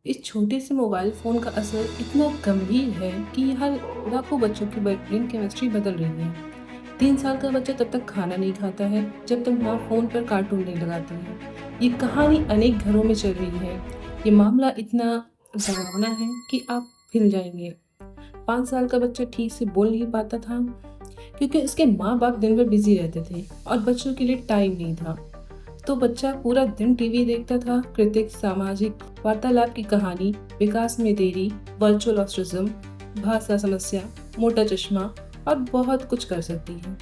इस छोटे से मोबाइल फ़ोन का असर इतना गंभीर है कि हर लाखों बच्चों की ब्रेन केमिस्ट्री बदल रही है। 3 साल का बच्चा तब तक खाना नहीं खाता है जब तक माँ फ़ोन पर कार्टून नहीं लगाती है। ये कहानी अनेक घरों में चल रही है। ये मामला इतना डरावना है कि आप हिल जाएंगे। 5 साल का बच्चा ठीक से बोल नहीं पाता था क्योंकि उसके माँ बाप दिन भर बिजी रहते थे और बच्चों के लिए टाइम नहीं था। तो बच्चा पूरा दिन टीवी देखता था। कृतिक सामाजिक वार्तालाप की कहानी, विकास में देरी, वर्चुअल ऑस्ट्रिज्म, भाषा समस्या, मोटा चश्मा और बहुत कुछ कर सकती है।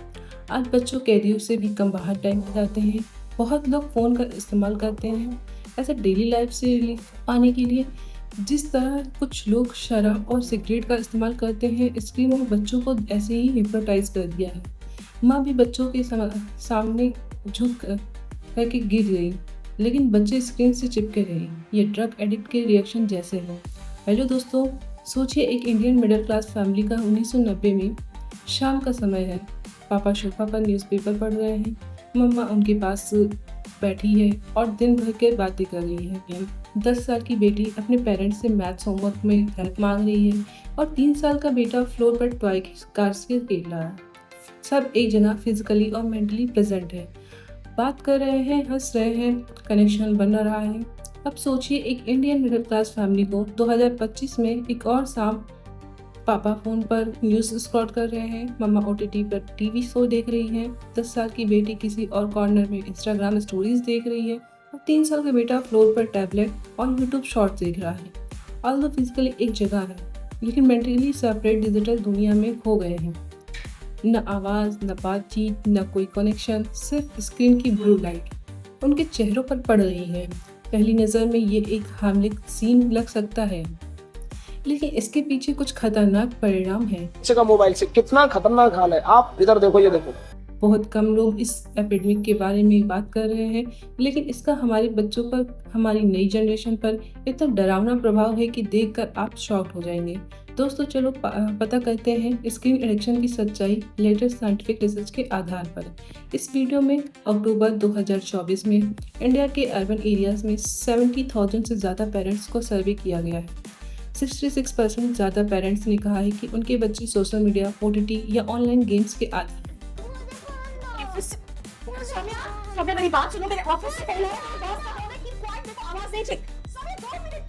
आज बच्चों कैदियों से भी कम बाहर टाइम बिताते हैं। बहुत लोग फ़ोन का इस्तेमाल करते हैं ऐसे डेली लाइफ से रिलीफ पाने के लिए। जिस तरह कुछ लोग शराब और सिगरेट का इस्तेमाल करते हैं, स्क्रीन ने बच्चों को ऐसे ही हिप्नोटाइज कर दिया है। माँ भी बच्चों के सामने झुक करके गिर गई, लेकिन बच्चे स्क्रीन से चिपके रहे। ये ड्रग एडिक्ट के रिएक्शन जैसे हैं। हेलो दोस्तों, सोचिए एक इंडियन मिडिल क्लास फैमिली का 1990 में शाम का समय है। पापा सोफा पर न्यूज़पेपर पढ़ रहे हैं, मम्मा उनके पास बैठी है और दिन भर के बातें कर रही है। 10 साल की बेटी अपने पेरेंट्स से मैथ्स होमवर्क में हेल्प मांग रही है और 3 साल का बेटा फ्लोर पर टॉय कार्स के खेल रहा है। सब एक जना फिजिकली और मेंटली प्रेजेंट है, बात कर रहे हैं, हंस रहे हैं, कनेक्शन बन रहा है। अब सोचिए एक इंडियन मिडिल क्लास फैमिली को 2025 में एक और शाम। पापा फ़ोन पर न्यूज़ स्क्रॉल कर रहे हैं, मम्मा ओटीटी पर टीवी शो देख रही हैं, 10 साल की बेटी किसी और कॉर्नर में इंस्टाग्राम स्टोरीज देख रही है और 3 साल का बेटा फ्लोर पर टैबलेट और यूट्यूब शॉर्ट्स देख रहा है। ऑल्दो फिजिकली एक जगह है, लेकिन मेंटली सेपरेट डिजिटल दुनिया में खो गए हैं। न आवाज़, न बातचीत, न कोई कनेक्शन, सिर्फ स्क्रीन की ब्लू लाइट उनके चेहरों पर पड़ रही है। पहली नज़र में ये एक हार्मलेस सीन लग सकता है, लेकिन इसके पीछे कुछ खतरनाक परिणाम हैं। बच्चे का मोबाइल से कितना खतरनाक हाल है। आप इधर देखो, ये देखो। बहुत कम लोग इस एपिडेमिक के बारे में बात कर रहे हैं, लेकिन इसका हमारे बच्चों पर, हमारी नई जनरेशन पर इतना डरावना प्रभाव है कि देखकर आप शॉक्ड हो जाएंगे। दोस्तों चलो पता करते हैं स्क्रीन एडिक्शन की सच्चाई लेटेस्ट साइंटिफिक रिसर्च के आधार पर। इस वीडियो में अक्टूबर 2024 में इंडिया के अर्बन एरियाज में 70,000 से ज़्यादा पेरेंट्स को सर्वे किया गया है। 66% ज़्यादा पेरेंट्स ने कहा है कि उनके बच्चे सोशल मीडिया, ओटीटी या ऑनलाइन गेम्स के आदी हैं। समय मेरी बात सुनो, मेरे ऑफिस से पहले बॉस का कहना है कि क्वाइट, देखो आवाज नहीं चेक। समय 2 मिनट।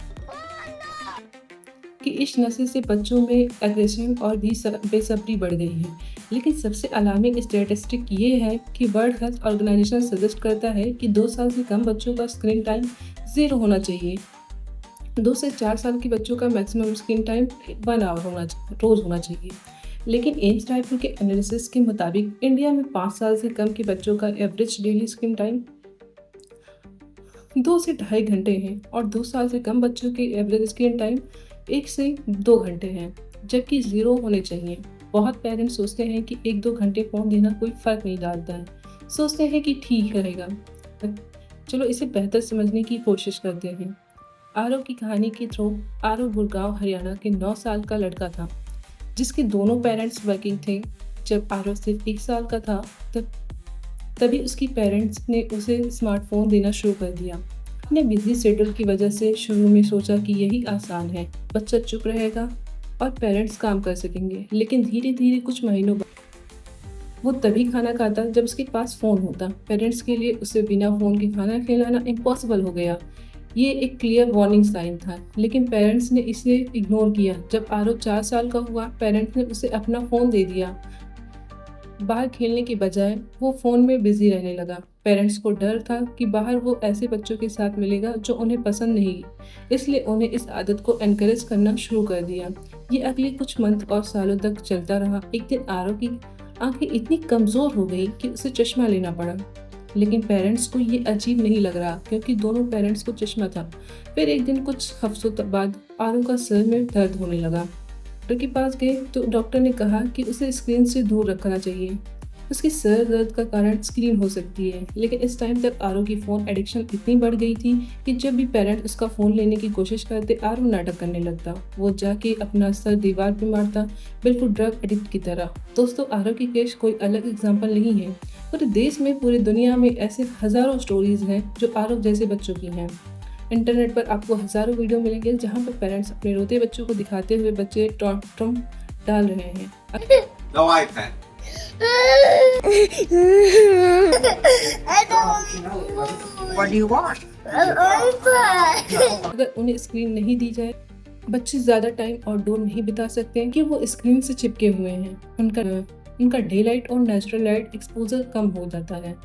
कि इस नशे से बच्चों में एग्रेशन और भी बेसब्री बढ़ गई है। लेकिन सबसे अलार्मिंग स्टैटिस्टिक ये है कि वर्ल्ड हेल्थ ऑर्गेनाइजेशन सजेस्ट करता है कि 2 साल से कम बच्चों का स्क्रीन टाइम 0 होना चाहिए। 2 से 4 साल के बच्चों का मैक्सिमम स्क्रीन टाइम 1 आवर रोज़ होना चाहिए। लेकिन एम्स रायपुर के एनालिसिस के मुताबिक इंडिया में 5 साल से कम के बच्चों का एवरेज डेली स्क्रीन टाइम 2 से ढाई घंटे हैं और 2 साल से कम बच्चों के एवरेज स्क्रीन टाइम 1 से 2 घंटे हैं, जबकि 0 होने चाहिए। बहुत पेरेंट्स सोचते हैं कि 1-2 घंटे फ़ोन देना कोई फ़र्क नहीं डालता है, सोचते हैं कि ठीक रहेगा। चलो इसे बेहतर समझने की कोशिश करते हैं। आरव की कहानी के थ्रू। आरव गुड़गांव हरियाणा के 9 साल का लड़का था जिसके दोनों पेरेंट्स वर्किंग थे। जब आरव सिर्फ 1 साल का था तभी उसकी पेरेंट्स ने उसे स्मार्टफोन देना शुरू कर दिया। अपने बिजी शेड्यूल की वजह से शुरू में सोचा कि यही आसान है, बच्चा चुप रहेगा और पेरेंट्स काम कर सकेंगे। लेकिन धीरे धीरे कुछ महीनों बाद वो तभी खाना खाता जब उसके पास फ़ोन होता। पेरेंट्स के लिए उसे बिना फ़ोन के खाना खिलाना इम्पॉसिबल हो गया। ये एक क्लियर वार्निंग साइन था, लेकिन पेरेंट्स ने इसे इग्नोर किया। जब आरव 4 साल का हुआ, पेरेंट्स ने उसे अपना फ़ोन दे दिया। बाहर खेलने के बजाय वो फ़ोन में बिजी रहने लगा। पेरेंट्स को डर था कि बाहर वो ऐसे बच्चों के साथ मिलेगा जो उन्हें पसंद नहीं, इसलिए उन्हें इस आदत को एनकरेज करना शुरू कर दिया। ये अगले कुछ मंथ और सालों तक चलता रहा। एक दिन आरव की आंखें इतनी कमज़ोर हो गई कि उसे चश्मा लेना पड़ा, लेकिन पेरेंट्स को ये अजीब नहीं लग रहा क्योंकि दोनों पेरेंट्स को चश्मा था। फिर एक दिन कुछ हफ्तों बाद आरव का सर में दर्द होने लगा। डॉक्टर के पास गए तो डॉक्टर ने कहा कि उसे स्क्रीन से दूर रखना चाहिए। उसके सर दर्द का कारण स्क्रीन हो सकती है, लेकिन इस टाइम तक आरव की फ़ोन एडिक्शन इतनी बढ़ गई थी कि जब भी पेरेंट उसका फ़ोन लेने की कोशिश करते, आरव नाटक करने लगता। वो जाके अपना सर दीवार पे मारता, बिल्कुल ड्रग एडिक्ट की तरह। दोस्तों आरव की केस कोई अलग एग्जाम्पल नहीं है। पूरे देश में, पूरी दुनिया में ऐसे हज़ारों स्टोरीज हैं जो आरव जैसे बच्चों की हैं। इंटरनेट पर आपको हज़ारों वीडियो मिलेंगे जहाँ पर पेरेंट्स अपने रोते बच्चों को दिखाते हुए बच्चे टॉन्ट्रम डाल रहे हैं। No iPad. What do you want? अगर उन्हें स्क्रीन नहीं दी जाए, बच्चे ज़्यादा टाइम आउटडोर नहीं बिता सकते कि वो स्क्रीन से चिपके हुए हैं। उनका डे लाइट और नेचुरल लाइट एक्सपोजर कम हो जाता है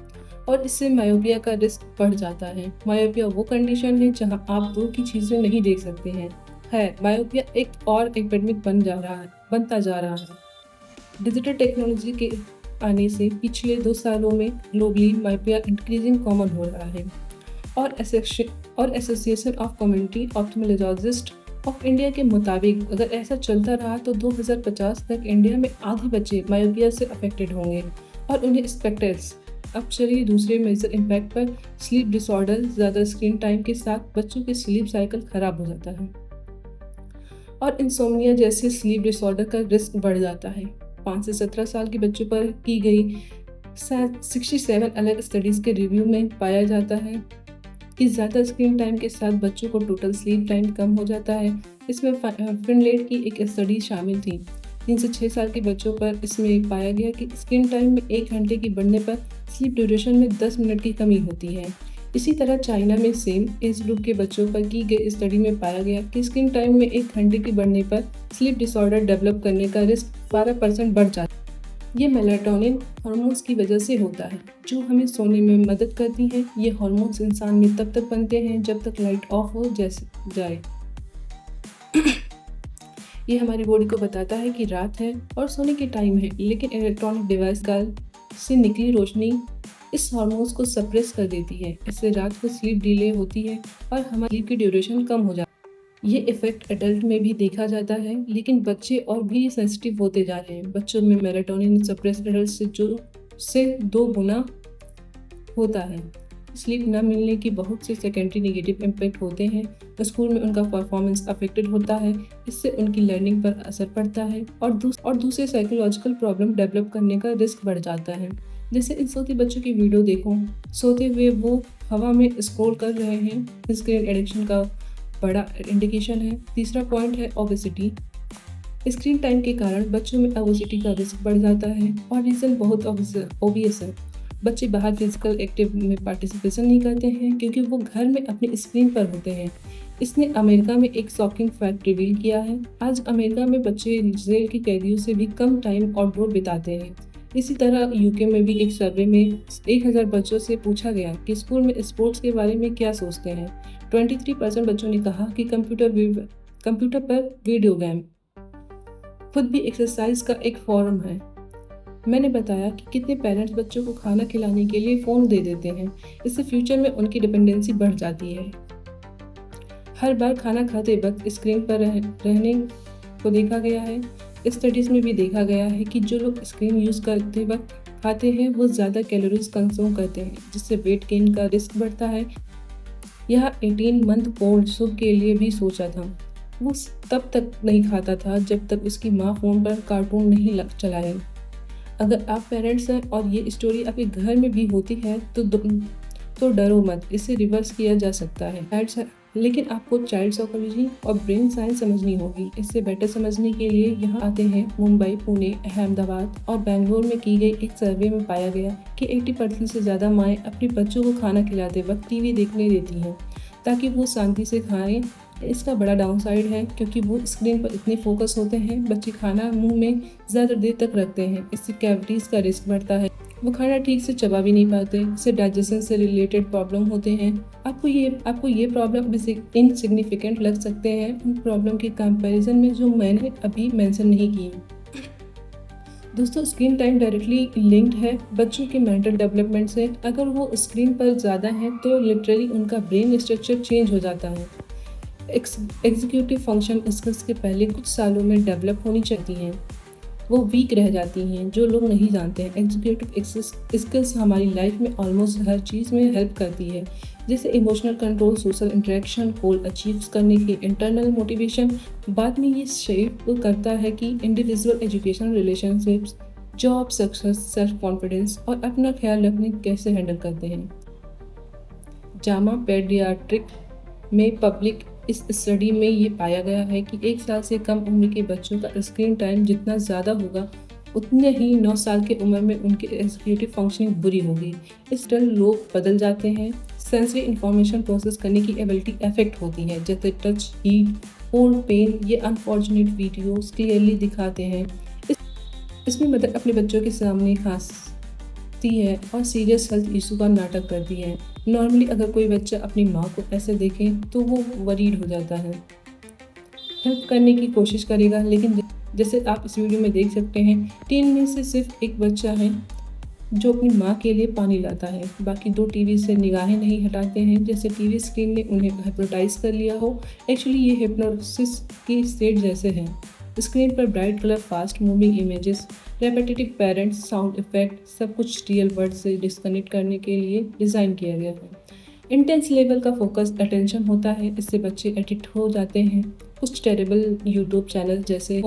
और इससे मायोपिया का रिस्क बढ़ जाता है। मायोपिया वो कंडीशन है जहां आप दूर की चीज़ें नहीं देख सकते हैं। मायोपिया एक और एपिडेमिक बनता जा रहा है। डिजिटल टेक्नोलॉजी के आने से पिछले 2 सालों में ग्लोबली मायोपिया इंक्रीजिंग कॉमन हो रहा है और association of community ophthalmologist of India के मुताबिक अगर ऐसा चलता रहा तो 2050 तक इंडिया में आधे बच्चे मायोपिया से अफेक्टेड होंगे और उन्हें स्पेक्ट्रस। अब चलिए दूसरे मेजर इम्पैक्ट पर, स्लीप डिसऑर्डर। ज़्यादा स्क्रीन टाइम के साथ बच्चों की स्लीप साइकिल खराब हो जाता है और इंसोम्निया जैसे स्लीप डिसऑर्डर का रिस्क बढ़ जाता है। 5 से 17 साल के बच्चों पर की गई 67 अलग स्टडीज़ के रिव्यू में पाया जाता है कि ज़्यादा स्क्रीन टाइम के साथ बच्चों को टोटल स्लीप टाइम कम हो जाता है। इसमें फिनलैंड की एक स्टडी शामिल थी। 3 से 6 साल के बच्चों पर इसमें पाया गया कि स्क्रीन टाइम में 1 घंटे की बढ़ने पर स्लीप ड्यूरेशन में 10 मिनट की कमी होती है। इसी तरह चाइना में सेम एज ग्रुप के बच्चों पर की गई स्टडी में पाया गया कि स्क्रीन टाइम में 1 घंटे की बढ़ने पर स्लीप डिसऑर्डर डेवलप करने का रिस्क 12% बढ़ जाता है। ये मेलाटोनिन हार्मोन्स की वजह से होता है जो हमें सोने में मदद करती हैं। ये हार्मोन्स इंसान में तब तक बनते हैं जब तक लाइट ऑफ हो जाए। ये हमारी बॉडी को बताता है कि रात है और सोने के टाइम है, लेकिन इलेक्ट्रॉनिक डिवाइस का से निकली रोशनी इस हार्मोन्स को सप्रेस कर देती है। इससे रात को स्लीप डिले होती है और हमारी स्लीप की ड्यूरेशन कम हो जाती है। ये इफेक्ट एडल्ट में भी देखा जाता है, लेकिन बच्चे और भी सेंसिटिव होते जा रहे हैं। बच्चों में मेलाटोनिन सप्रेस एडल्ट से 2 गुना होता है। स्लीप न मिलने की बहुत से सेकेंडरी नेगेटिव इम्पैक्ट होते हैं। स्कूल में उनका परफॉर्मेंस अफेक्टेड होता है, इससे उनकी लर्निंग पर असर पड़ता है और दूसरे साइकोलॉजिकल प्रॉब्लम डेवलप करने का रिस्क बढ़ जाता है। जैसे इन सोते बच्चों की वीडियो देखो, सोते हुए वो हवा में स्क्रॉल कर रहे हैं। स्क्रीन एडिक्शन का बड़ा इंडिकेशन है। तीसरा पॉइंट है ओबेसिटी। स्क्रीन टाइम के कारण बच्चों में ओबेसिटी का रिस्क बढ़ जाता है और रीज़न बहुत ऑब्वियस है। बच्चे बाहर फिजिकल एक्टिव में पार्टिसिपेशन नहीं करते हैं क्योंकि वो घर में अपनी स्क्रीन पर होते हैं। इसने अमेरिका में एक शॉकिंग फैक्ट रिवील किया है। आज अमेरिका में बच्चे जेल के कैदियों से भी कम टाइम आउटडोर बिताते हैं। इसी तरह यूके में भी एक सर्वे में 1000 बच्चों से पूछा गया कि स्कूल में स्पोर्ट्स के बारे में क्या सोचते हैं। 23% बच्चों ने कहा कि कंप्यूटर पर वीडियो गेम। खुद भी एक्सरसाइज का एक फॉर्म है। मैंने बताया कि कितने पेरेंट्स बच्चों को खाना खिलाने के लिए फ़ोन दे देते हैं। इससे फ्यूचर में उनकी डिपेंडेंसी बढ़ जाती है। हर बार खाना खाते वक्त स्क्रीन पर रहने को देखा गया है। स्टडीज़ में भी देखा गया है कि जो लोग स्क्रीन यूज़ करते वक्त खाते हैं वो ज़्यादा कैलोरीज कंज्यूम करते हैं, जिससे वेट गेन का रिस्क बढ़ता है। यह 18 मंथ ओल्ड शुभ के लिए भी सोचा था। वो तब तक नहीं खाता था जब तक उसकी माँ फ़ोन पर कार्टून नहीं चलाए। अगर आप पेरेंट्स हैं और ये स्टोरी आपके घर में भी होती है तो डरो मत, इसे रिवर्स किया जा सकता है। लेकिन आपको चाइल्ड साइकोलॉजी और ब्रेन साइंस समझनी होगी। इससे बेटर समझने के लिए यहाँ आते हैं मुंबई, पुणे, अहमदाबाद और बेंगलोर में की गई एक सर्वे में पाया गया कि 80% से ज़्यादा माएँ अपने बच्चों को खाना खिलाते वक्त टीवी देखने देती हैं ताकि वो शांति से खाएं। इसका बड़ा डाउनसाइड है क्योंकि वो स्क्रीन पर इतने फोकस होते हैं, बच्चे खाना मुंह में ज़्यादा देर तक रखते हैं। इससे कैविटीज़ का रिस्क बढ़ता है। वो खाना ठीक से चबा भी नहीं पाते। इससे डाइजेशन से रिलेटेड प्रॉब्लम होते हैं। आपको ये प्रॉब्लम इनसिग्निफिकेंट लग सकते हैं उन प्रॉब्लम के कंपैरिजन में जो मैंने अभी मेंशन नहीं की। दोस्तों, स्क्रीन टाइम डायरेक्टली लिंक्ड है बच्चों के मेंटल डेवलपमेंट से। अगर वो स्क्रीन पर ज़्यादा हैं तो लिटरली उनका ब्रेन स्ट्रक्चर चेंज हो जाता है। एग्जीक्यूटिव फंक्शन स्किल्स के पहले कुछ सालों में डेवलप होनी चाहिए हैं, वो वीक रह जाती हैं। जो लोग नहीं जानते हैं, एग्जीक्यूटिव स्किल्स हमारी लाइफ में ऑलमोस्ट हर चीज़ में हेल्प करती है, जैसे emotional control, social interaction, goal achieve करने की इंटरनल मोटिवेशन। बाद में ये शेप करता है कि individual education, relationships, job, success, self confidence और अपना ख्याल रखने कैसे हैंडल करते हैं। जामा पेडियाट्रिक में पब्लिक इस स्टडी में ये पाया गया है कि 1 साल से कम उम्र के बच्चों का स्क्रीन टाइम जितना ज़्यादा होगा, उतने ही 9 साल की उम्र में उनकी एग्जीक्यूटिव फंक्शनिंग बुरी होगी। इस तरह लोग बदल जाते हैं, सेंसरी इंफॉर्मेशन प्रोसेस करने की एबिलिटी अफेक्ट होती है, जैसे टच, हीट, कोल्ड, पेन। ये अनफॉर्चुनेट वीडियोस क्लियरली दिखाते हैं। इसमें मदर अपने बच्चों के सामने खांसती है और सीरियस हेल्थ इशू का नाटक करती है। नॉर्मली अगर कोई बच्चा अपनी माँ को ऐसे देखे तो वो वरीड हो जाता है, हेल्प करने की कोशिश करेगा, लेकिन जैसे आप इस वीडियो में देख सकते हैं, 3 में से सिर्फ एक बच्चा है जो अपनी माँ के लिए पानी लाता है। बाकी 2 टीवी से निगाहें नहीं हटाते हैं, जैसे टीवी स्क्रीन ने उन्हें हिप्नोटाइज कर लिया हो। एक्चुअली ये हिप्नोसिस की स्टेज जैसे हैं। स्क्रीन पर bright colour, fast moving images, repetitive parents, sound effect, सब कुछ रियल वर्ल्ड से डिस्कनेक्ट करने के लिए डिज़ाइन किया गया है। इंटेंस लेवल का फोकस अटेंशन होता है, इससे बच्चे एडिक्ट हो जाते हैं। कुछ टेरेबल यूट्यूब चैनल जैसे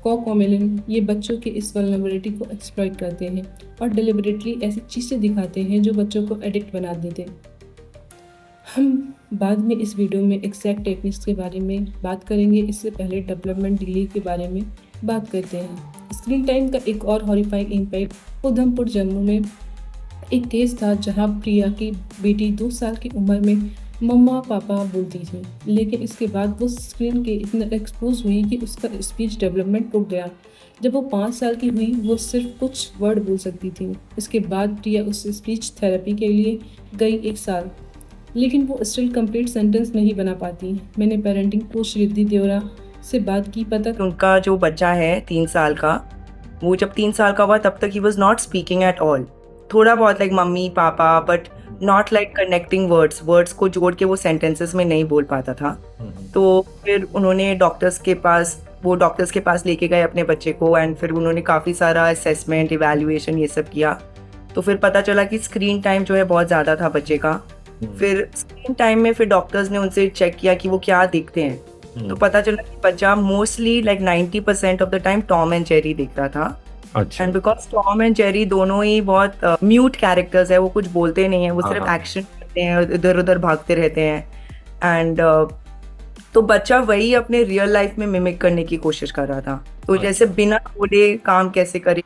कोकोमेलिन ये बच्चों की इस वल्नरेबिलिटी को एक्सप्लॉइट करते हैं और डिलिबरेटली ऐसी चीज़ें दिखाते हैं जो बच्चों को एडिक्ट बना देते हैं। हम बाद में इस वीडियो में एग्जैक्ट टेक्निक्स के बारे में बात करेंगे, इससे पहले डेवलपमेंट डिले के बारे में बात करते हैं। स्क्रीन टाइम का एक और हॉरिफाइंग इम्पैक्ट उधमपुर जम्मू में एक केस था जहां प्रिया की बेटी 2 साल की उम्र में मम्मा पापा बोलती थी, लेकिन इसके बाद वो स्क्रीन के इतना एक्सपोज हुई कि उसका स्पीच डेवलपमेंट रुक गया। जब वो 5 साल की हुई वो सिर्फ कुछ वर्ड बोल सकती थी। इसके बाद प्रिया उस स्पीच थेरेपी के लिए गई 1 साल, लेकिन वो स्टिल कंप्लीट सेंटेंस नहीं बना पाती। मैंने पेरेंटिंग कोच रिद्धि देवरा से बात की, पता उनका जो बच्चा है 3 साल का, वो जब 3 साल का हुआ तब तक he was not speaking at all. थोड़ा बहुत like mummy papa, but not like connecting words को जोड़ के वो सेंटेंसेस में नहीं बोल पाता था। तो फिर उन्होंने डॉक्टर्स के पास लेके गए अपने बच्चे को, एंड फिर उन्होंने काफ़ी सारा असेसमेंट, इवैल्यूएशन ये सब किया। तो फिर पता चला कि स्क्रीन टाइम जो है बहुत ज़्यादा था बच्चे का। फिर स्क्रीन टाइम में फिर डॉक्टर्स ने उनसे चेक किया कि वो क्या देखते हैं। तो पता चला कि बच्चा mostly like 90% of the time Tom and Jerry देखता था। अच्छा। And because Tom and Jerry दोनों ही बहुत म्यूट कैरेक्टर्स है, वो कुछ बोलते नहीं है, वो सिर्फ एक्शन करते हैं, इधर उधर भागते रहते हैं। एंड तो बच्चा वही अपने रियल लाइफ में मिमिक करने की कोशिश कर रहा था। तो जैसे बिना बोले काम कैसे करे।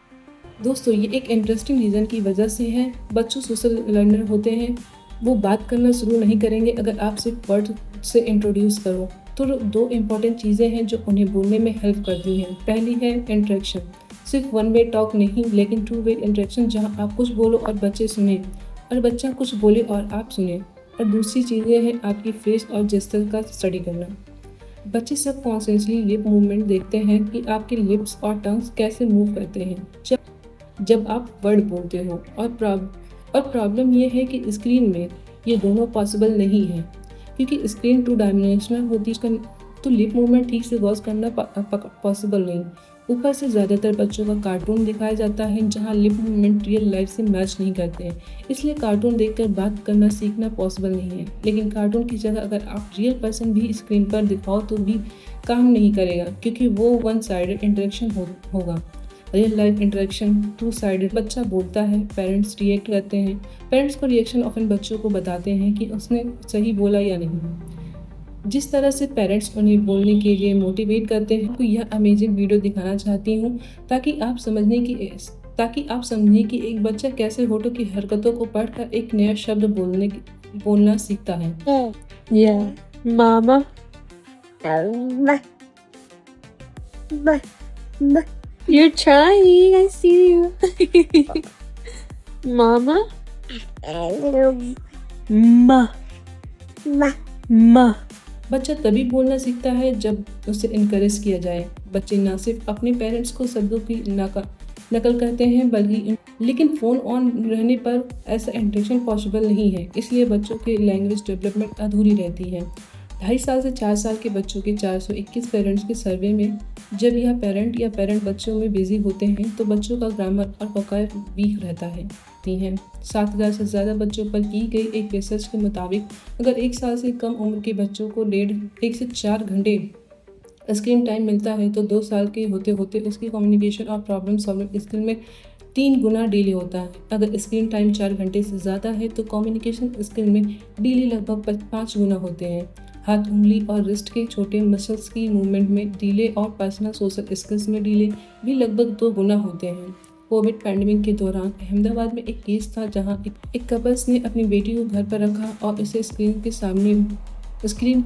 दोस्तों, ये एक इंटरेस्टिंग रीज़न की वजह से है। बच्चों सोशल लर्नर होते हैं, वो बात करना शुरू नहीं करेंगे अगर आप सिर्फ वर्ड से इंट्रोड्यूस करो। तो 2 इम्पॉर्टेंट चीज़ें हैं जो उन्हें बोलने में हेल्प करती हैं। पहली है इंटरेक्शन, सिर्फ 1 वे टॉक नहीं, लेकिन 2 वे इंटरेक्शन, जहां आप कुछ बोलो और बच्चे सुने, और बच्चा कुछ बोले और आप सुने। और दूसरी चीज़ें हैं आपकी फेस और जेस्चर का स्टडी करना। बच्चे सब कॉन्शियसली लिप मूवमेंट देखते हैं कि आपके लिप्स और टंग्स कैसे मूव करते हैं जब आप वर्ड बोलते हो। और प्रॉब्लम ये है कि स्क्रीन में ये दोनों पॉसिबल नहीं है, क्योंकि स्क्रीन 2 डायमेंशनल होती है, तो लिप मूवमेंट ठीक से वॉच करना पॉसिबल नहीं। ऊपर से ज़्यादातर बच्चों का कार्टून दिखाया जाता है जहां लिप मूवमेंट रियल लाइफ से मैच नहीं करते हैं, इसलिए कार्टून देखकर बात करना सीखना पॉसिबल नहीं है। लेकिन कार्टून की जगह अगर आप रियल पर्सन भी स्क्रीन पर दिखाओ तो भी काम नहीं करेगा, क्योंकि वो 1 साइडेड इंटरेक्शन होगा। Real life interaction 2 sided. बच्चा बोलता है, पेरेंट्स रिएक्ट करते हैं। पेरेंट्स को रिएक्शन ऑफन बच्चों को बताते हैं कि उसने सही बोला या नहीं। जिस तरह से पेरेंट्स उन्हें बोलने के लिए मोटिवेट करते हैं, तो यह अमेजिंग वीडियो दिखाना चाहती हूँ ताकि आप समझें कि एक बच्चा कैसे होठों की हरकतों को पढ़कर एक नया शब्द बोलना सीखता है। Mama. You're trying. I see you. Mama. Ma. बच्चा तभी बोलना सीखता है जब उसे इनकरेज किया जाए। बच्चे न सिर्फ अपने पेरेंट्स को शब्दों की नकल करते हैं, बल्कि लेकिन फ़ोन ऑन रहने पर ऐसा इंटरेक्शन पॉसिबल नहीं है, इसलिए बच्चों की लैंग्वेज डेवलपमेंट अधूरी रहती है। 2.5 साल से 4 साल के बच्चों के 421 पेरेंट्स के सर्वे में जब यह पेरेंट बच्चों में बिजी होते हैं तो बच्चों का ग्रामर और वोकैब वीक रहता है। 7,000 से ज़्यादा बच्चों पर की गई एक रिसर्च के मुताबिक अगर 1 साल से कम उम्र के बच्चों को 1 से 4 घंटे स्क्रीन टाइम मिलता है तो 2 साल के होते होते उसकी कम्युनिकेशन और प्रॉब्लम सॉल्विंग स्किल में 3 गुना डिले होता है। अगर स्क्रीन टाइम 4 घंटे से ज़्यादा है तो कम्युनिकेशन स्किल में डिले लगभग 5 गुना होते हैं। हाथ, उंगली और रिस्ट के छोटे मसल्स की मूवमेंट में डिले और पर्सनल सोशल स्किल्स में डिले भी लगभग 2 गुना होते हैं। कोविड पैंडेमिक के दौरान अहमदाबाद में एक केस था जहां एक कपल्स ने अपनी बेटी को घर पर रखा और उसे स्क्रीन के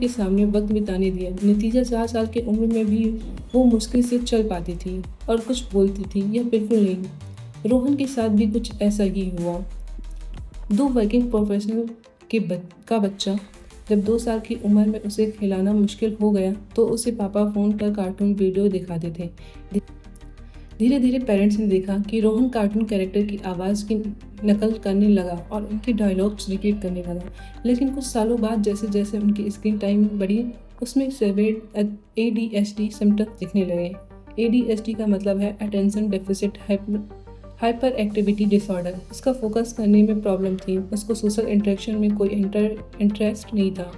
सामने वक्त बिताने दिया। नतीजा 4 साल की उम्र में भी वो मुश्किल से चल पाती थी और कुछ बोलती थी, यह बिल्कुल नहीं। रोहन के साथ भी कुछ ऐसा ही हुआ। 2 वर्किंग प्रोफेशनल का बच्चा जब 2 साल की उम्र में उसे खिलाना मुश्किल हो गया तो उसे पापा फ़ोन पर कार्टून वीडियो दिखाते थे। धीरे धीरे पेरेंट्स ने देखा कि रोहन कार्टून कैरेक्टर की आवाज़ की नकल करने लगा और उनके डायलॉग्स रिपीट करने लगा। लेकिन कुछ सालों बाद जैसे जैसे उनकी स्क्रीन टाइम बढ़ी, उसमें सेवेयर ADHD सिम्टम्स दिखने लगे। ADHD का मतलब है attention deficit hyper activity disorder. उसका फोकस करने में प्रॉब्लम थी, उसको सोशल इंटरेक्शन में कोई इंटरेस्ट नहीं था।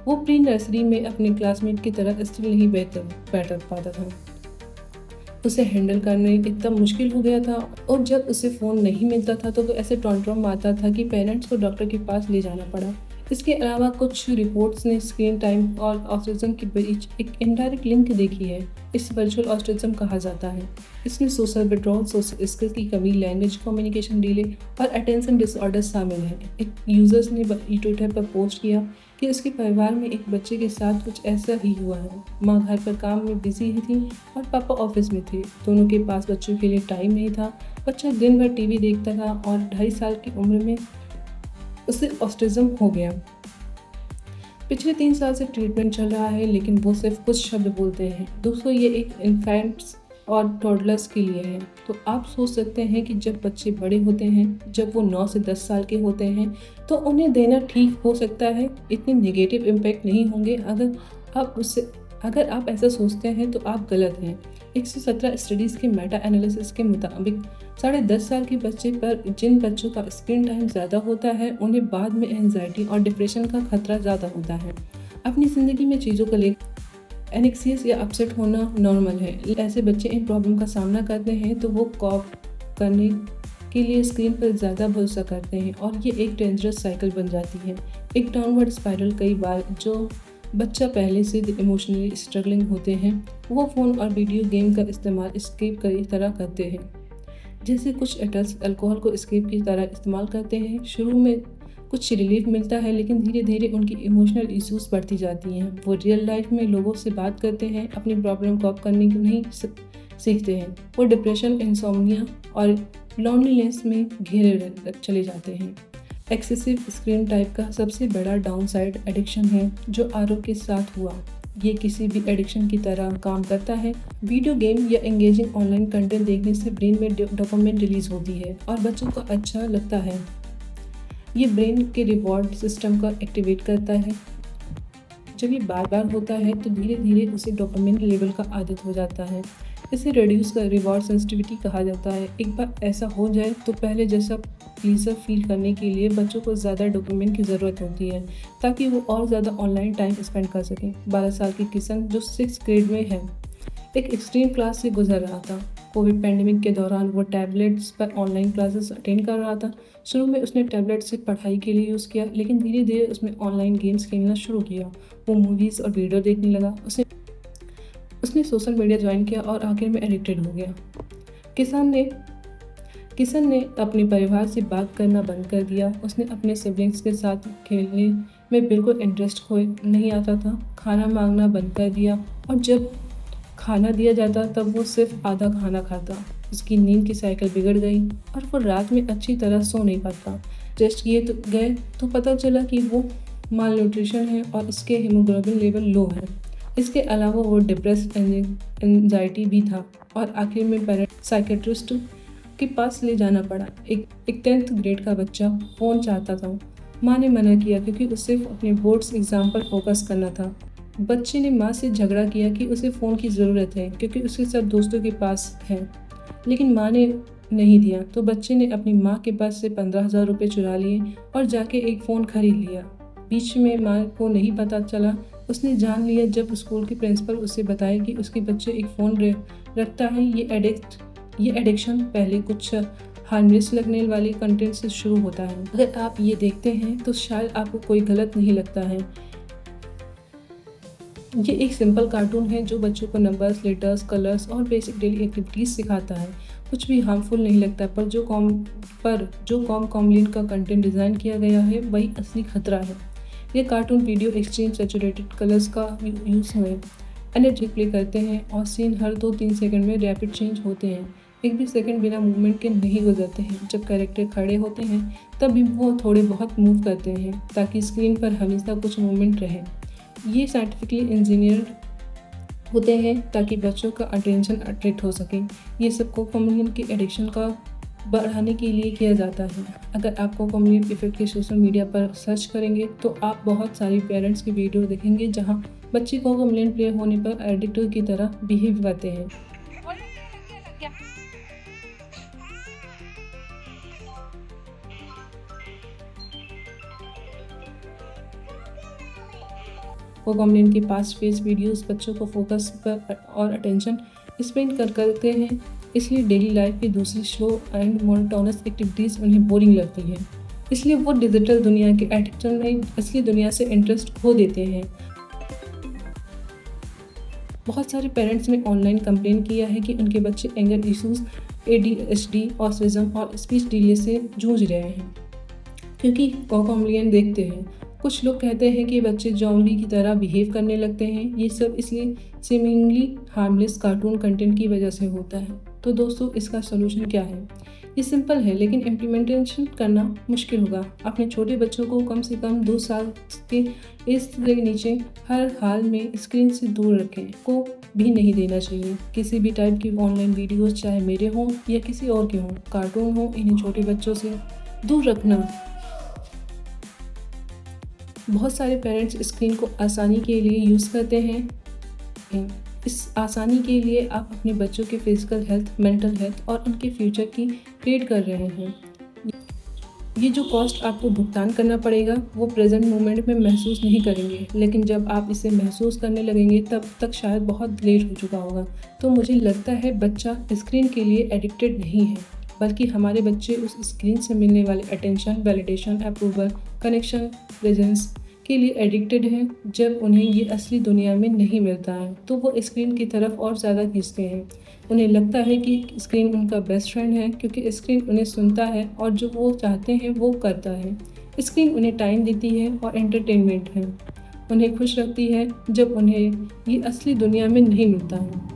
वो प्री नर्सरी में अपने क्लासमेट की तरह स्टिल नहीं बैठ पाता था। उसे हैंडल करना इतना मुश्किल हो गया था और जब उसे फ़ोन नहीं मिलता था तो वो ऐसे टॉन्ट्रम आता था कि पेरेंट्स को डॉक्टर के पास ले जाना पड़ा। इसके अलावा कुछ रिपोर्ट्स ने स्क्रीन टाइम और ऑटिज्म के बीच एक इनडायरेक्ट लिंक देखी है। इस वर्चुअल ऑटिज्म कहा जाता है। इसमें सोशल विड्रॉल, सोशल स्किल की कमी, लैंग्वेज कम्युनिकेशन डिले और अटेंशन डिसऑर्डर शामिल है। एक यूज़र्स ने ट्विटर पर पोस्ट किया कि उसके परिवार में एक बच्चे के साथ कुछ ऐसा ही हुआ है। माँ घर पर काम में बिजी थी और पापा ऑफिस में थे। दोनों के पास बच्चों के लिए टाइम नहीं था। बच्चा दिन भर टीवी देखता था और 2.5 साल की उम्र में उसे ऑटिज्म हो गया। पिछले 3 साल से ट्रीटमेंट चल रहा है, लेकिन वो सिर्फ कुछ शब्द बोलते हैं। दोस्तों, ये एक इन्फेंट्स और टॉडलर्स के लिए है। तो आप सोच सकते हैं कि जब बच्चे बड़े होते हैं, जब वो 9 से 10 साल के होते हैं, तो उन्हें देना ठीक हो सकता है। इतने नेगेटिव इम्पैक्ट नहीं होंगे। अगर आप ऐसा सोचते हैं तो आप गलत हैं। 117 स्टडीज़ के मेटा एनालिसिस के मुताबिक 10.5 साल के बच्चे पर जिन बच्चों का स्क्रीन टाइम ज़्यादा होता है उन्हें बाद में एंजाइटी और डिप्रेशन का खतरा ज़्यादा होता है। अपनी ज़िंदगी में चीज़ों को लेकर एनेक्सियस या अपसेट होना नॉर्मल है। ऐसे बच्चे इन प्रॉब्लम का सामना करते हैं तो वो कॉप करने के लिए स्क्रीन पर ज़्यादा भरोसा करते हैं और ये एक डेंजरस साइकिल बन जाती है, एक डाउनवर्ड स्पाइरल। कई बार जो बच्चा पहले से इमोशनली स्ट्रगलिंग होते हैं वो फ़ोन और वीडियो गेम का इस्तेमाल एस्केप की तरह करते हैं। जैसे कुछ एडल्ट्स अल्कोहल को एस्केप की तरह इस्तेमाल करते हैं। शुरू में कुछ रिलीफ मिलता है, लेकिन धीरे धीरे उनकी इमोशनल इश्यूज बढ़ती जाती हैं। वो रियल लाइफ में लोगों से बात करते हैं, अपनी प्रॉब्लम कॉप करने की नहीं सीखते हैं। वो डिप्रेशन, इंसोम्निया और लॉनलीनेस में घेरे चले जाते हैं। एक्सेसिव स्क्रीन टाइप का सबसे बड़ा डाउनसाइड एडिक्शन है जो आरोप के साथ हुआ। ये किसी भी एडिक्शन की तरह काम करता है। वीडियो गेम या एंगेजिंग ऑनलाइन कंटेंट देखने से ब्रेन में डोपामिन रिलीज होती है और बच्चों को अच्छा लगता है। ये ब्रेन के रिवॉर्ड सिस्टम को एक्टिवेट करता है। जब ये बार बार होता है तो धीरे धीरे उसे डोपामिन लेवल का आदत हो जाता है। इसे रिड्यूस कर रिवॉर्ड सेंसिटिविटी कहा जाता है। एक बार ऐसा हो जाए तो पहले जैसा प्लीजर फील करने के लिए बच्चों को ज़्यादा डोपामिन की ज़रूरत होती है ताकि वो और ज़्यादा ऑनलाइन टाइम स्पेंड कर सकें। 12 साल की किशन जो 6th ग्रेड में है, एक एक्सट्रीम क्लास से गुजर रहा था। कोविड पैंडेमिक के दौरान वो टैबलेट्स पर ऑनलाइन क्लासेस अटेंड कर रहा था। शुरू में उसने टैबलेट से पढ़ाई के लिए यूज़ किया, लेकिन धीरे धीरे उसने ऑनलाइन गेम्स खेलना शुरू किया। वो मूवीज़ और वीडियो देखने लगा। उसने सोशल मीडिया ज्वाइन किया और आखिर में एडिक्टेड हो गया। किशन ने अपने परिवार से बात करना बंद कर दिया। उसने अपने सिबलिंग्स के साथ खेलने में बिल्कुल इंटरेस्ट नहीं आता था। खाना मांगना बंद कर दिया और जब खाना दिया जाता तब वो सिर्फ आधा खाना खाता। उसकी नींद की साइकिल बिगड़ गई और वो रात में अच्छी तरह सो नहीं पाता। टेस्ट किए तो गए तो पता चला कि वो माल न्यूट्रिशन है और उसके हीमोग्लोबिन लेवल लो है। इसके अलावा वो डिप्रेस्ड, एंजाइटी भी था और आखिर में पेरेंट साइकेट्रिस्ट के पास ले जाना पड़ा। एक 10th ग्रेड का बच्चा फ़ोन चाहता था। माँ ने मना किया क्योंकि उसे अपने बोर्ड्स एग्ज़ाम पर फोकस करना था। बच्चे ने माँ से झगड़ा किया कि उसे फ़ोन की ज़रूरत है क्योंकि उसके सब दोस्तों के पास है, लेकिन माँ ने नहीं दिया। तो बच्चे ने अपनी माँ के पास से 15,000 रुपये चुरा लिए और जाके एक फ़ोन खरीद लिया। बीच में माँ को नहीं पता चला। उसने जान लिया जब स्कूल की प्रिंसिपल उसे बताए कि उसके बच्चे एक फ़ोन रखता है। ये एडिक्ट ये एडिक्शन पहले कुछ हार्मलेस लगने वाले कंटेंट से शुरू होता है। अगर आप ये देखते हैं तो शायद आपको कोई गलत नहीं लगता है। ये एक सिंपल कार्टून है जो बच्चों को नंबर्स, लेटर्स, कलर्स और बेसिक डेली एक्टिविटीज़ सिखाता है। कुछ भी हार्मफुल नहीं लगता, पर जो कॉमलिन का कंटेंट डिज़ाइन किया गया है वही असली खतरा है। ये cartoon video extreme saturated colours का यूज़ में एनर्जी प्ले करते हैं और सीन हर 2-3 सेकंड में रैपिड चेंज होते हैं। एक भी सेकंड बिना मूवमेंट के नहीं गुजरते हैं। जब कैरेक्टर खड़े होते हैं तब भी वो थोड़े बहुत मूव करते हैं ताकि स्क्रीन पर हमेशा कुछ मूवमेंट रहे। ये साइंटिफिकली इंजीनियर्ड होते हैं ताकि बच्चों का अटेंशन अट्रैक्ट हो सके। ये सब कोकॉमलिन की एडिक्शन का बढ़ाने के लिए किया जाता है। अगर आप कोकॉमलिन इफेक्ट के सोशल मीडिया पर सर्च करेंगे तो आप बहुत सारी पेरेंट्स की वीडियो देखेंगे जहां बच्चे कोकॉमलिन प्ले होने पर एडिक्टर की तरह बिहेव करते हैं। कोकॉमलिन के पास फेस वीडियोस बच्चों को फोकस पर और अटेंशन स्पेंड करते हैं, इसलिए डेली लाइफ की दूसरी स्लो एंड मोनोटोनस एक्टिविटीज़ उन्हें बोरिंग लगती हैं। इसलिए वो डिजिटल दुनिया के एडिक्शन में असली दुनिया से इंटरेस्ट खो देते हैं। बहुत सारे पेरेंट्स ने ऑनलाइन कंप्लेन किया है कि उनके बच्चे एंगर इश्यूज, ADHD, ऑटिज्म और स्पीच डिले से जूझ रहे हैं क्योंकि कोकॉमलिन देखते हैं। कुछ लोग कहते हैं कि बच्चे ज़ॉम्बी की तरह बिहेव करने लगते हैं। ये सब इसलिए सीमिंगली हार्मलेस कार्टून कंटेंट की वजह से होता है। तो दोस्तों, इसका सलूशन क्या है? ये सिंपल है लेकिन इम्प्लीमेंटेशन करना मुश्किल होगा। अपने छोटे बच्चों को कम से कम 2 साल के एज से नीचे हर हाल में स्क्रीन से दूर रखें को भी नहीं देना चाहिए। किसी भी टाइप की ऑनलाइन वीडियोस, चाहे मेरे हों या किसी और के हों, कार्टून हो, इन्हें छोटे बच्चों से दूर रखना। बहुत सारे पेरेंट्स स्क्रीन को आसानी के लिए यूज़ करते हैं। इस आसानी के लिए आप अपने बच्चों के फिजिकल हेल्थ, मेंटल हेल्थ और उनके फ्यूचर की ट्रेड कर रहे हैं। ये जो कॉस्ट आपको भुगतान करना पड़ेगा वो प्रेजेंट मोमेंट में महसूस नहीं करेंगे, लेकिन जब आप इसे महसूस करने लगेंगे तब तक शायद बहुत लेट हो चुका होगा। तो मुझे लगता है बच्चा स्क्रीन के लिए एडिक्टेड नहीं है, बल्कि हमारे बच्चे उस स्क्रीन से मिलने वाले attention, validation, approval, connection, presence के लिए एडिक्टेड हैं। जब उन्हें ये असली दुनिया में नहीं मिलता है तो वो स्क्रीन की तरफ और ज़्यादा खींचते हैं। उन्हें लगता है कि स्क्रीन उनका बेस्ट फ्रेंड है क्योंकि स्क्रीन उन्हें सुनता है और जो वो चाहते हैं वो करता है। स्क्रीन उन्हें टाइम देती है और एंटरटेनमेंट है, उन्हें खुश रखती है जब उन्हें ये असली दुनिया में नहीं मिलता है।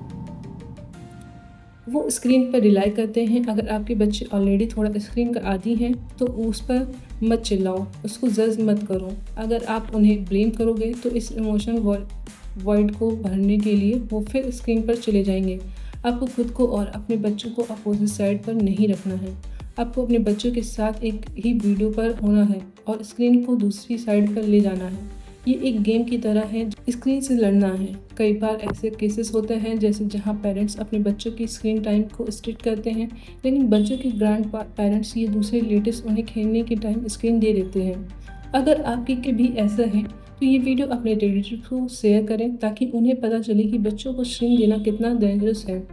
वो स्क्रीन पर रिलाई करते हैं। अगर आपके बच्चे ऑलरेडी थोड़ा स्क्रीन का आदी हैं तो उस पर मत चिल्लाओ, उसको जज मत करो। अगर आप उन्हें ब्लेम करोगे तो इस इमोशन वॉइड को भरने के लिए वो फिर स्क्रीन पर चले जाएंगे। आपको खुद को और अपने बच्चों को अपोजिट साइड पर नहीं रखना है। आपको अपने बच्चों के साथ एक ही वीडियो पर होना है और स्क्रीन को दूसरी साइड पर ले जाना है। ये एक गेम की तरह है, स्क्रीन से लड़ना है। कई बार ऐसे केसेस होते हैं जैसे जहां पेरेंट्स अपने बच्चों की स्क्रीन टाइम को स्ट्रिक्ट करते हैं, लेकिन बच्चों के ग्रैंड पेरेंट्स ये दूसरे लेटेस्ट उन्हें खेलने के टाइम स्क्रीन दे देते हैं। अगर आपके के भी ऐसा है तो ये वीडियो अपने रिलेटिव को शेयर करें ताकि उन्हें पता चले कि बच्चों को स्क्रीन देना कितना डेंजरस है।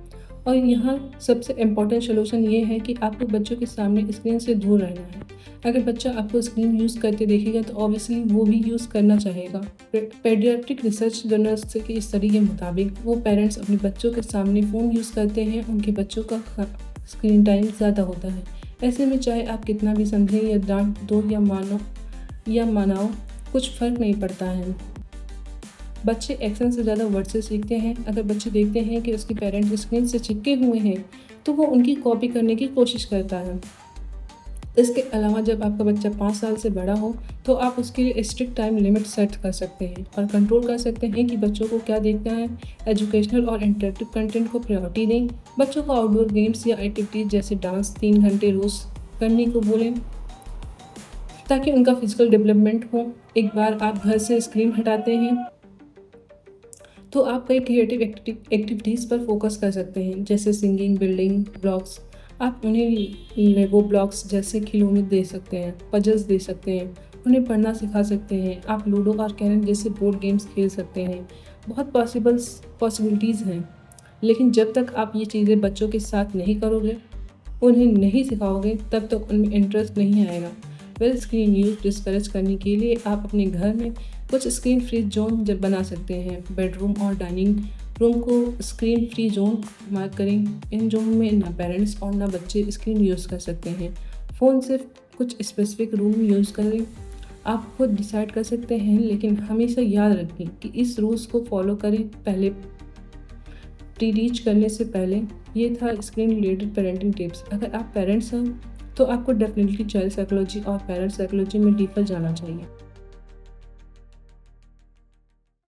और यहाँ सबसे इम्पॉर्टेंट सोल्यूशन ये है कि आपको बच्चों के सामने स्क्रीन से दूर रहना है। अगर बच्चा आपको स्क्रीन यूज़ करते देखेगा तो ऑब्वियसली वो भी यूज़ करना चाहेगा। पेडियाट्रिक रिसर्च जर्नल्स की स्टडी के मुताबिक वो पेरेंट्स अपने बच्चों के सामने फ़ोन यूज़ करते हैं, उनके बच्चों का स्क्रीन टाइम ज़्यादा होता है। ऐसे में चाहे आप कितना भी समझें या डांट दो या मनाओ, कुछ फ़र्क नहीं पड़ता है। बच्चे एक्शन से ज़्यादा वर्ड से सीखते हैं। अगर बच्चे देखते हैं कि उसके पेरेंट्स स्क्रीन से चिपके हुए हैं तो वो उनकी कॉपी करने की कोशिश करता है। इसके अलावा जब आपका बच्चा 5 साल से बड़ा हो तो आप उसके लिए स्ट्रिक्ट टाइम लिमिट सेट कर सकते हैं और कंट्रोल कर सकते हैं कि बच्चों को क्या देखना है। एजुकेशनल और इंटरेक्टिव कंटेंट को प्रायोरिटी दें। बच्चों को आउटडोर गेम्स या एक्टिविटीज़ जैसे डांस 3 घंटे रोज़ करने को बोलें ताकि उनका फिजिकल डेवलपमेंट हो। एक बार आप घर से स्क्रीन हटाते हैं तो आप कई क्रिएटिव एक्टिविटीज़ पर फोकस कर सकते हैं जैसे सिंगिंग, बिल्डिंग ब्लॉक्स। आप उन्हें लेगो ब्लॉक्स जैसे खिलौने दे सकते हैं, पजल्स दे सकते हैं, उन्हें पढ़ना सिखा सकते हैं। आप लूडो और कैरम जैसे बोर्ड गेम्स खेल सकते हैं। बहुत पॉसिबिलिटीज़ हैं। लेकिन जब तक आप ये चीज़ें बच्चों के साथ नहीं करोगे, उन्हें नहीं सिखाओगे, तब तक उनमें इंटरेस्ट नहीं आएगा। वेल, स्क्रीन यूज डिस्करेज करने के लिए आप अपने घर में कुछ स्क्रीन फ्री जोन जब बना सकते हैं। बेडरूम और डाइनिंग रूम को स्क्रीन फ्री जोन मार्क करें। इन जोन में ना पेरेंट्स और ना बच्चे स्क्रीन यूज़ कर सकते हैं। फ़ोन सिर्फ कुछ स्पेसिफिक रूम में यूज़ करें। आप खुद डिसाइड कर सकते हैं, लेकिन हमेशा याद रखें कि इस रूल्स को फॉलो करें पहले प्री रीच करने से पहले। ये था स्क्रीन रिलेटेड पेरेंटिंग टिप्स। अगर आप पेरेंट्स हैं तो आपको डेफिनेटली चाइल्ड साइकोलॉजी और पेरेंट्स साइकोलॉजी में डीपर जाना चाहिए।